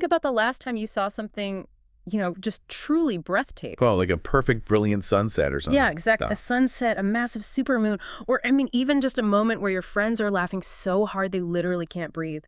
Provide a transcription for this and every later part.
think about the last time you saw something, just truly breathtaking. Well, like a perfect, brilliant sunset or something. Yeah, exactly. No. A sunset, a massive supermoon, or, even just a moment where your friends are laughing so hard they literally can't breathe.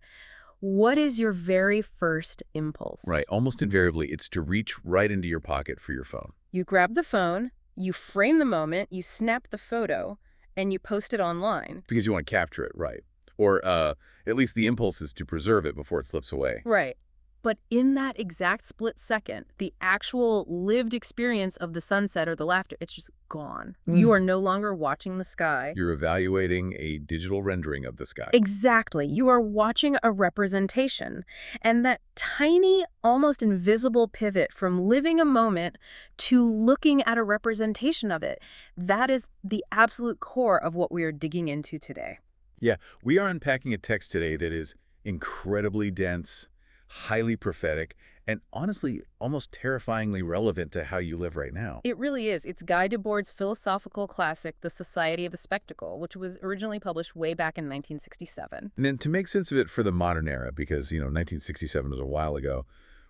What is your very first impulse? Right. Almost invariably, it's to reach right into your pocket for your phone. You grab the phone, you frame the moment, you snap the photo, and you post it online. Because you want to capture it, right. Or at least the impulse is to preserve it before it slips away. Right. But in that exact split second, the actual lived experience of the sunset or the laughter, it's just gone. You are no longer watching the sky. You're evaluating a digital rendering of the sky. Exactly. You are watching a representation. And that tiny, almost invisible pivot from living a moment to looking at a representation of it, that is the absolute core of what we are digging into today. Yeah, we are unpacking a text today that is incredibly dense, highly prophetic, and honestly, almost terrifyingly relevant to how you live right now. It really is. It's Guy Debord's philosophical classic, The Society of the Spectacle, which was originally published way back in 1967. And then to make sense of it for the modern era, because, 1967 was a while ago,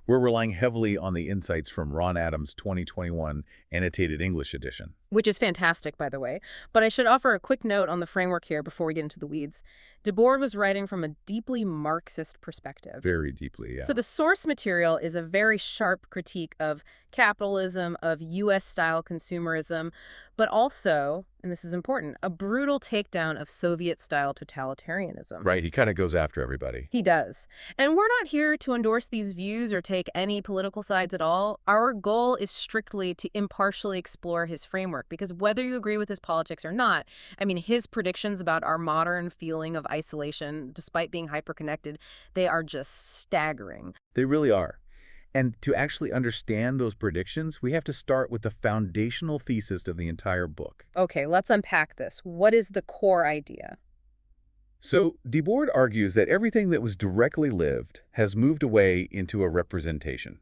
we're relying heavily on the insights from Ron Adams' 2021 annotated English edition. Which is fantastic, by the way. But I should offer a quick note on the framework here before we get into the weeds. Debord was writing from a deeply Marxist perspective. Very deeply, yeah. So the source material is a very sharp critique of capitalism, of U.S.-style consumerism, but also, and this is important, a brutal takedown of Soviet-style totalitarianism. Right, he kind of goes after everybody. He does. And we're not here to endorse these views or take any political sides at all. Our goal is strictly to impartially explore his framework, because whether you agree with his politics or not, his predictions about our modern feeling of isolation, despite being hyperconnected, they are just staggering. They really are. And to actually understand those predictions, we have to start with the foundational thesis of the entire book. Okay, let's unpack this. What is the core idea? So, Debord argues that everything that was directly lived has moved away into a representation.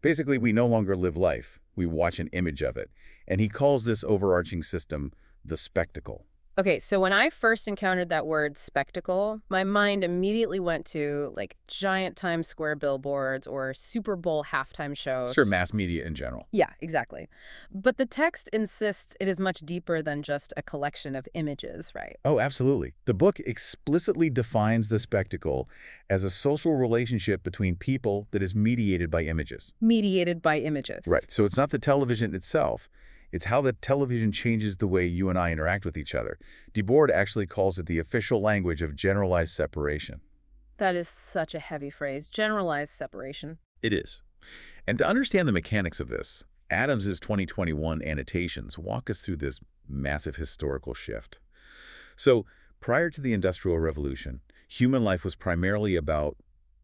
Basically, we no longer live life. We watch an image of it. And he calls this overarching system the spectacle. Okay, so when I first encountered that word spectacle, my mind immediately went to giant Times Square billboards or Super Bowl halftime shows. Sure, mass media in general. Yeah, exactly. But the text insists it is much deeper than just a collection of images, right? Oh, absolutely. The book explicitly defines the spectacle as a social relationship between people that is mediated by images. Mediated by images. Right. So it's not the television itself. It's how the television changes the way you and I interact with each other. Debord actually calls it the official language of generalized separation. That is such a heavy phrase, generalized separation. It is. And to understand the mechanics of this, Adams's 2021 annotations walk us through this massive historical shift. So, prior to the Industrial Revolution, human life was primarily about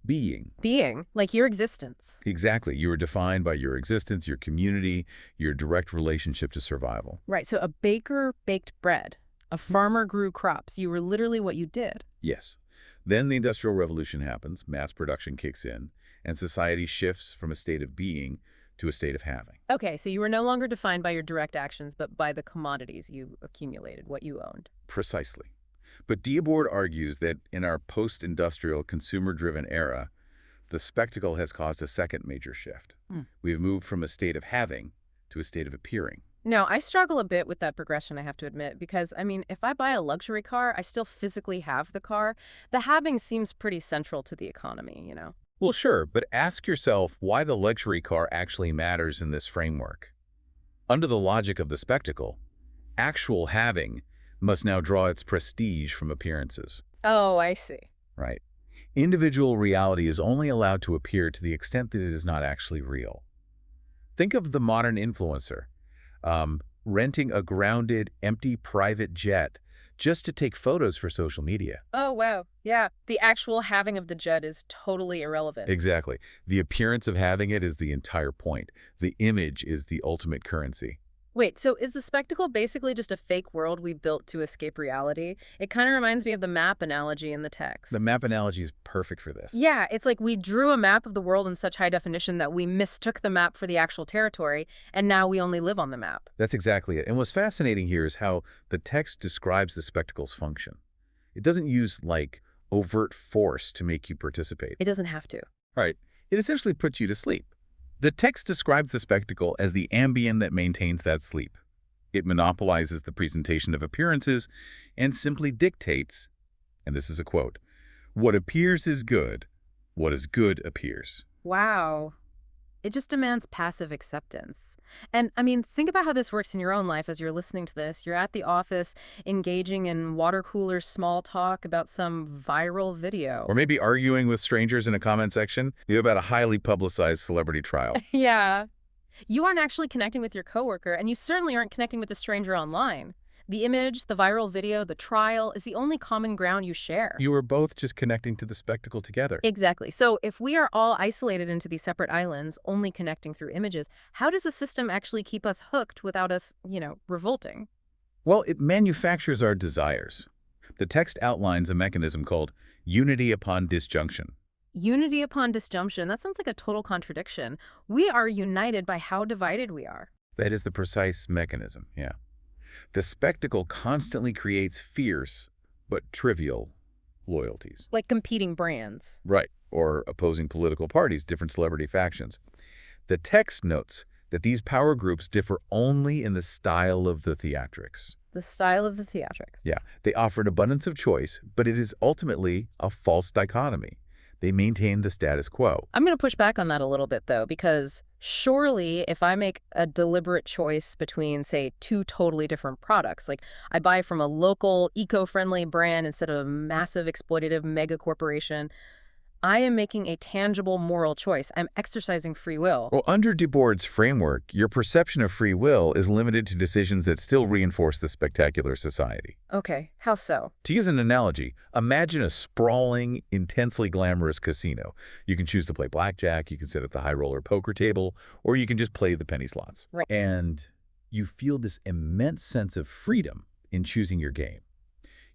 being. Being, like your existence. Exactly. You were defined by your existence, your community, your direct relationship to survival. Right, so a baker baked bread. A farmer grew crops. You were literally what you did. Yes. Then the Industrial Revolution happens, mass production kicks in, and society shifts from a state of being to a state of having. Okay, so you were no longer defined by your direct actions, but by the commodities you accumulated, what you owned. Precisely. But Debord argues that in our post-industrial, consumer-driven era, the spectacle has caused a second major shift. We have moved from a state of having to a state of appearing. No, I struggle a bit with that progression, I have to admit, because, if I buy a luxury car, I still physically have the car. The having seems pretty central to the economy, Well, sure, but ask yourself why the luxury car actually matters in this framework. Under the logic of the spectacle, actual having must now draw its prestige from appearances. Oh, I see. Right. Individual reality is only allowed to appear to the extent that it is not actually real. Think of the modern influencer, renting a grounded, empty private jet just to take photos for social media. Oh, wow. Yeah. The actual having of the jet is totally irrelevant. Exactly. The appearance of having it is the entire point. The image is the ultimate currency. Wait, so is the spectacle basically just a fake world we built to escape reality? It kind of reminds me of the map analogy in the text. The map analogy is perfect for this. Yeah, it's like we drew a map of the world in such high definition that we mistook the map for the actual territory, and now we only live on the map. That's exactly it. And what's fascinating here is how the text describes the spectacle's function. It doesn't use, overt force to make you participate. It doesn't have to. Right. It essentially puts you to sleep. The text describes the spectacle as the ambient that maintains that sleep. It monopolizes the presentation of appearances and simply dictates, and this is a quote, "What appears is good, what is good appears." Wow. It just demands passive acceptance. And I mean, think about how this works in your own life as you're listening to this. You're at the office engaging in water cooler small talk about some viral video. Or maybe arguing with strangers in a comment section about a highly publicized celebrity trial. Yeah. You aren't actually connecting with your coworker, and you certainly aren't connecting with the stranger online. The image, the viral video, the trial is the only common ground you share. You are both just connecting to the spectacle together. Exactly. So if we are all isolated into these separate islands, only connecting through images, how does the system actually keep us hooked without us, revolting? Well, it manufactures our desires. The text outlines a mechanism called unity upon disjunction. Unity upon disjunction, that sounds like a total contradiction. We are united by how divided we are. That is the precise mechanism, yeah. The spectacle constantly creates fierce but trivial loyalties. Like competing brands. Right, or opposing political parties, different celebrity factions. The text notes that these power groups differ only in the style of the theatrics. The style of the theatrics. Yeah, they offer an abundance of choice, but it is ultimately a false dichotomy. They maintain the status quo. I'm going to push back on that a little bit, though, because surely if I make a deliberate choice between, say, two totally different products, like I buy from a local eco-friendly brand instead of a massive exploitative mega corporation, I am making a tangible moral choice. I'm exercising free will. Well, under Debord's framework, your perception of free will is limited to decisions that still reinforce the spectacular society. Okay, how so? To use an analogy, imagine a sprawling, intensely glamorous casino. You can choose to play blackjack, you can sit at the high roller poker table, or you can just play the penny slots. Right. And you feel this immense sense of freedom in choosing your game.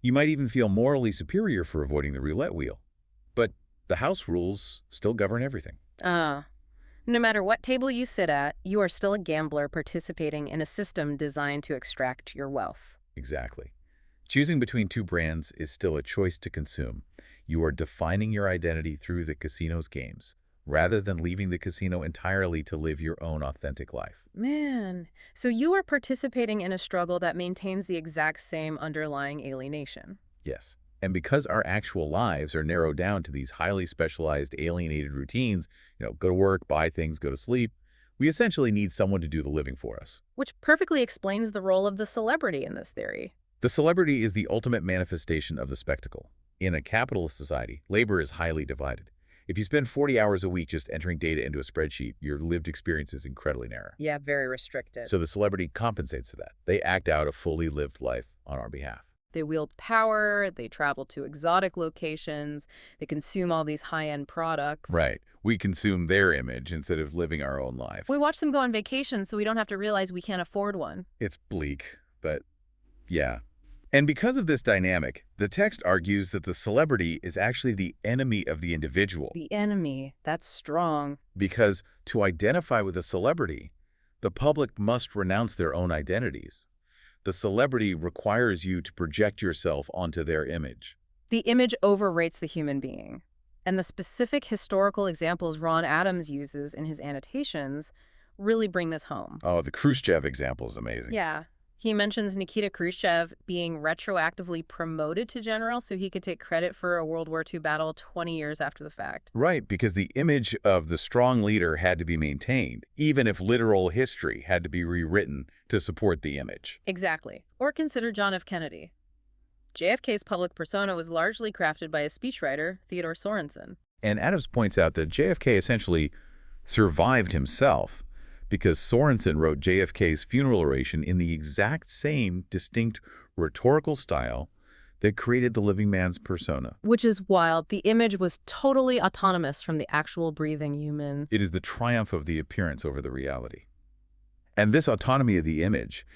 You might even feel morally superior for avoiding the roulette wheel. But the house rules still govern everything. No matter what table you sit at, you are still a gambler participating in a system designed to extract your wealth. Exactly. Choosing between two brands is still a choice to consume. You are defining your identity through the casino's games, rather than leaving the casino entirely to live your own authentic life. Man, so you are participating in a struggle that maintains the exact same underlying alienation. Yes. And because our actual lives are narrowed down to these highly specialized alienated routines, go to work, buy things, go to sleep, we essentially need someone to do the living for us. Which perfectly explains the role of the celebrity in this theory. The celebrity is the ultimate manifestation of the spectacle. In a capitalist society, labor is highly divided. If you spend 40 hours a week just entering data into a spreadsheet, your lived experience is incredibly narrow. Yeah, very restricted. So the celebrity compensates for that. They act out a fully lived life on our behalf. They wield power, they travel to exotic locations, they consume all these high-end products. Right. We consume their image instead of living our own life. We watch them go on vacation so we don't have to realize we can't afford one. It's bleak, but yeah. And because of this dynamic, the text argues that the celebrity is actually the enemy of the individual. The enemy, that's strong. Because to identify with a celebrity, the public must renounce their own identities. The celebrity requires you to project yourself onto their image. The image overrates the human being. And the specific historical examples Ron Adams uses in his annotations really bring this home. Oh, the Khrushchev example is amazing. Yeah. He mentions Nikita Khrushchev being retroactively promoted to general so he could take credit for a World War II battle 20 years after the fact. Right, because the image of the strong leader had to be maintained, even if literal history had to be rewritten to support the image. Exactly. Or consider John F. Kennedy. JFK's public persona was largely crafted by a speechwriter, Theodore Sorensen. And Adams points out that JFK essentially survived himself because Sorensen wrote JFK's funeral oration in the exact same distinct rhetorical style that created the living man's persona. Which is wild. The image was totally autonomous from the actual breathing human. It is the triumph of the appearance over the reality. And this autonomy of the image,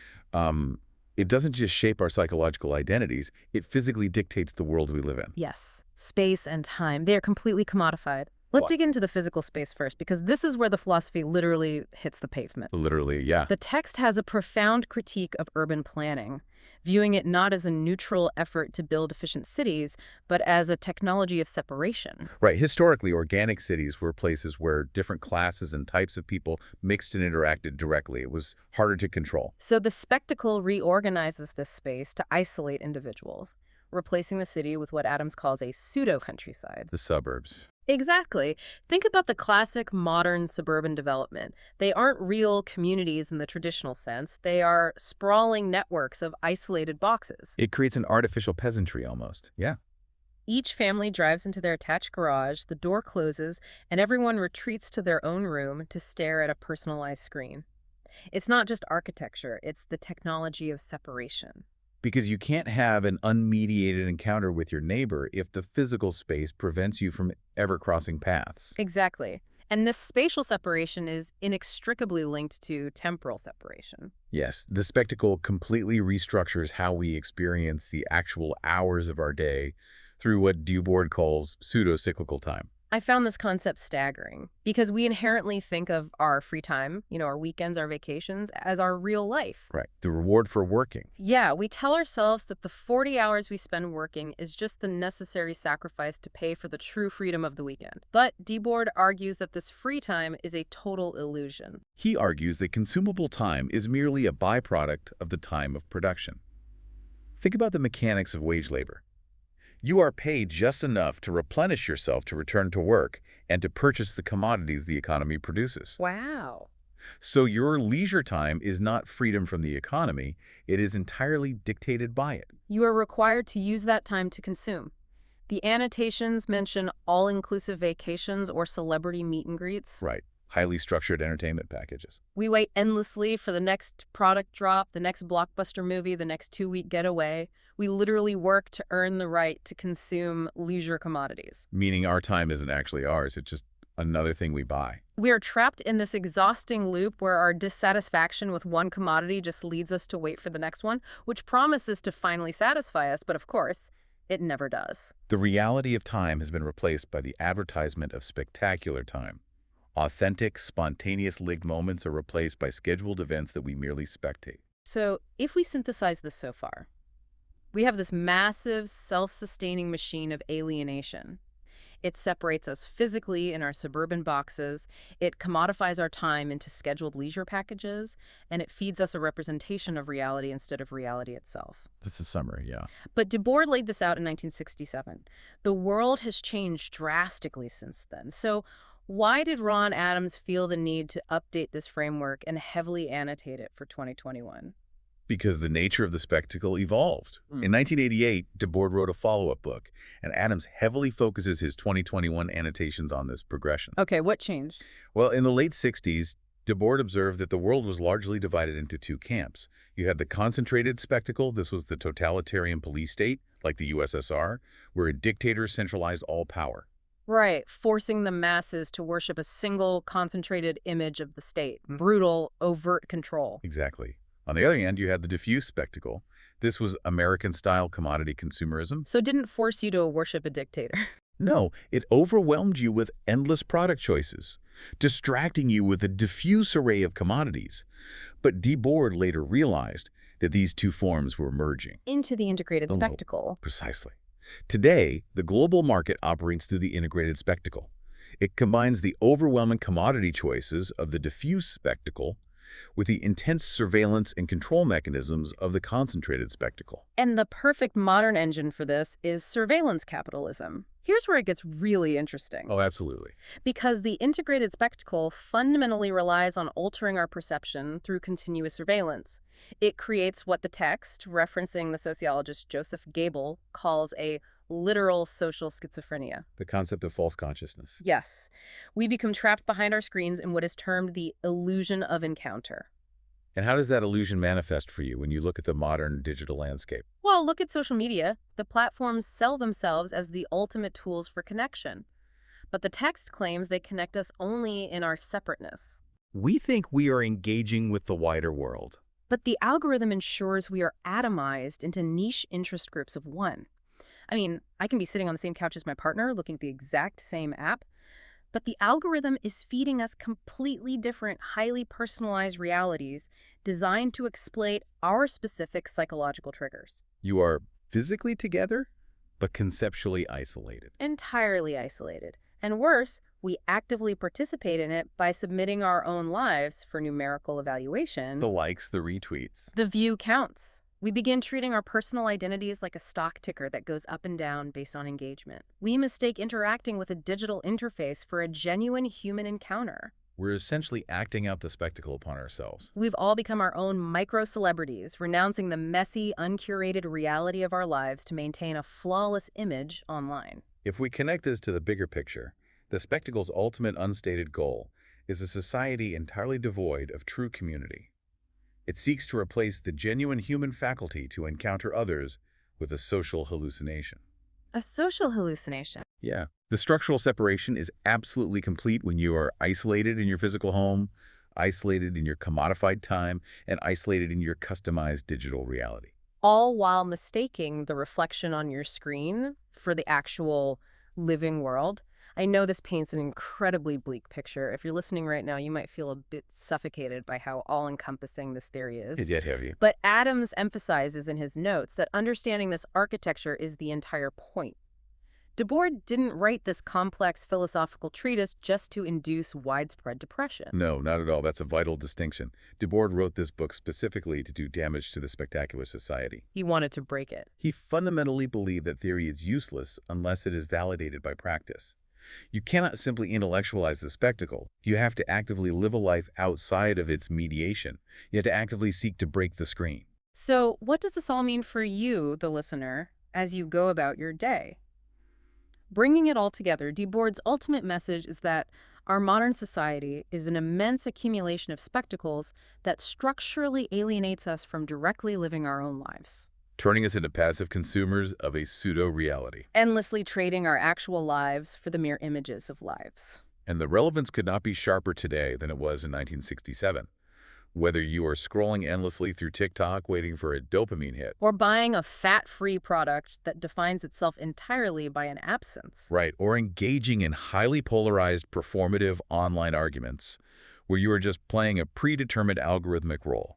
it doesn't just shape our psychological identities, it physically dictates the world we live in. Yes. Space and time, they are completely commodified. Let's dig into the physical space first, because this is where the philosophy literally hits the pavement. Literally, yeah. The text has a profound critique of urban planning. viewing it not as a neutral effort to build efficient cities, but as a technology of separation. Right. Historically, organic cities were places where different classes and types of people mixed and interacted directly. It was harder to control. So the spectacle reorganizes this space to isolate individuals, replacing the city with what Adams calls a pseudo-countryside. The suburbs. Exactly. Think about the classic modern suburban development. They aren't real communities in the traditional sense. They are sprawling networks of isolated boxes. It creates an artificial peasantry almost. Yeah. Each family drives into their attached garage, the door closes, and everyone retreats to their own room to stare at a personalized screen. It's not just architecture, it's the technology of separation. Because you can't have an unmediated encounter with your neighbor if the physical space prevents you from ever crossing paths. Exactly. And this spatial separation is inextricably linked to temporal separation. Yes, the spectacle completely restructures how we experience the actual hours of our day through what Debord calls pseudo-cyclical time. I found this concept staggering because we inherently think of our free time, our weekends, our vacations, as our real life. Right. The reward for working. Yeah, we tell ourselves that the 40 hours we spend working is just the necessary sacrifice to pay for the true freedom of the weekend. But Debord argues that this free time is a total illusion. He argues that consumable time is merely a byproduct of the time of production. Think about the mechanics of wage labor. You are paid just enough to replenish yourself to return to work and to purchase the commodities the economy produces. Wow. So your leisure time is not freedom from the economy, it is entirely dictated by it. You are required to use that time to consume. The annotations mention all-inclusive vacations or celebrity meet and greets. Right. Highly structured entertainment packages. We wait endlessly for the next product drop, the next blockbuster movie, the next 2-week getaway. We literally work to earn the right to consume leisure commodities. Meaning our time isn't actually ours, it's just another thing we buy. We are trapped in this exhausting loop where our dissatisfaction with one commodity just leads us to wait for the next one, which promises to finally satisfy us, but of course, it never does. The reality of time has been replaced by the advertisement of spectacular time. Authentic, spontaneous lived moments are replaced by scheduled events that we merely spectate. So if we synthesize this so far, we have this massive, self-sustaining machine of alienation. It separates us physically in our suburban boxes, it commodifies our time into scheduled leisure packages, and it feeds us a representation of reality instead of reality itself. That's a summary, yeah. But Debord laid this out in 1967. The world has changed drastically since then. So why did Ron Adams feel the need to update this framework and heavily annotate it for 2021? Because the nature of the spectacle evolved. In 1988, Debord wrote a follow-up book, and Adams heavily focuses his 2021 annotations on this progression. Okay, what changed? Well, in the late 60s, Debord observed that the world was largely divided into two camps. You had the concentrated spectacle. This was the totalitarian police state, like the USSR, where a dictator centralized all power. Right, forcing the masses to worship a single concentrated image of the state. Brutal, overt control. Exactly. On the other hand, you had the diffuse spectacle. This was American-style commodity consumerism. So it didn't force you to worship a dictator. No, it overwhelmed you with endless product choices, distracting you with a diffuse array of commodities. But Debord later realized that these two forms were merging. Into the integrated spectacle. Precisely. Today, the global market operates through the integrated spectacle. It combines the overwhelming commodity choices of the diffuse spectacle with the intense surveillance and control mechanisms of the concentrated spectacle. And the perfect modern engine for this is surveillance capitalism. Here's where it gets really interesting. Oh, absolutely. Because the integrated spectacle fundamentally relies on altering our perception through continuous surveillance. It creates what the text, referencing the sociologist Joseph Goebbels, calls a literal social schizophrenia. The concept of false consciousness. Yes. We become trapped behind our screens in what is termed the illusion of encounter. And how does that illusion manifest for you when you look at the modern digital landscape? Well, look at social media. The platforms sell themselves as the ultimate tools for connection. But the text claims they connect us only in our separateness. We think we are engaging with the wider world. But the algorithm ensures we are atomized into niche interest groups of one. I mean, I can be sitting on the same couch as my partner, looking at the exact same app, But the algorithm is feeding us completely different, highly personalized realities designed to exploit our specific psychological triggers. You are physically together, but conceptually isolated. Entirely isolated. And worse, we actively participate in it by submitting our own lives for numerical evaluation. The likes, the retweets. The view counts. We begin treating our personal identities like a stock ticker that goes up and down based on engagement. We mistake interacting with a digital interface for a genuine human encounter. We're essentially acting out the spectacle upon ourselves. We've all become our own micro-celebrities, renouncing the messy, uncurated reality of our lives to maintain a flawless image online. If we connect this to the bigger picture, the spectacle's ultimate unstated goal is a society entirely devoid of true community. It seeks to replace the genuine human faculty to encounter others with a social hallucination. A social hallucination. Yeah. The structural separation is absolutely complete when you are isolated in your physical home, isolated in your commodified time, and isolated in your customized digital reality. All while mistaking the reflection on your screen for the actual living world. I know this paints an incredibly bleak picture. If you're listening right now, you might feel a bit suffocated by how all-encompassing this theory is. It's yet heavy. But Adams emphasizes in his notes that understanding this architecture is the entire point. Debord didn't write this complex philosophical treatise just to induce widespread depression. No, not at all. That's a vital distinction. Debord wrote this book specifically to do damage to the Spectacular Society. He wanted to break it. He fundamentally believed that theory is useless unless it is validated by practice. You cannot simply intellectualize the spectacle. You have to actively live a life outside of its mediation. You have to actively seek to break the screen. So what does this all mean for you, the listener, as you go about your day? Bringing it all together, Debord's ultimate message is that our modern society is an immense accumulation of spectacles that structurally alienates us from directly living our own lives. Turning us into passive consumers of a pseudo-reality. Endlessly trading our actual lives for the mere images of lives. And the relevance could not be sharper today than it was in 1967. Whether you are scrolling endlessly through TikTok waiting for a dopamine hit. Or buying a fat-free product that defines itself entirely by an absence. Right, or engaging in highly polarized performative online arguments where you are just playing a predetermined algorithmic role.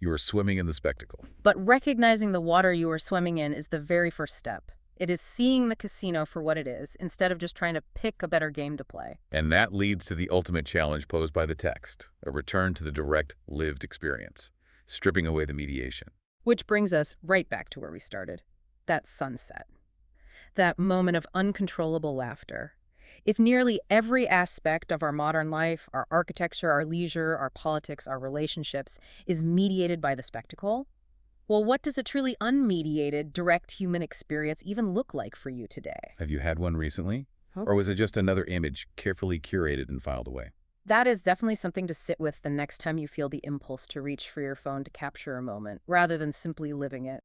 You are swimming in the spectacle. But recognizing the water you are swimming in is the very first step. It is seeing the casino for what it is, instead of just trying to pick a better game to play. And that leads to the ultimate challenge posed by the text, a return to the direct, lived experience, stripping away the mediation. Which brings us right back to where we started. That sunset. That moment of uncontrollable laughter. If nearly every aspect of our modern life, our architecture, our leisure, our politics, our relationships, is mediated by the spectacle, well, what does a truly unmediated, direct human experience even look like for you today? Have you had one recently? Huh? Or was it just another image carefully curated and filed away? That is definitely something to sit with the next time you feel the impulse to reach for your phone to capture a moment, rather than simply living it.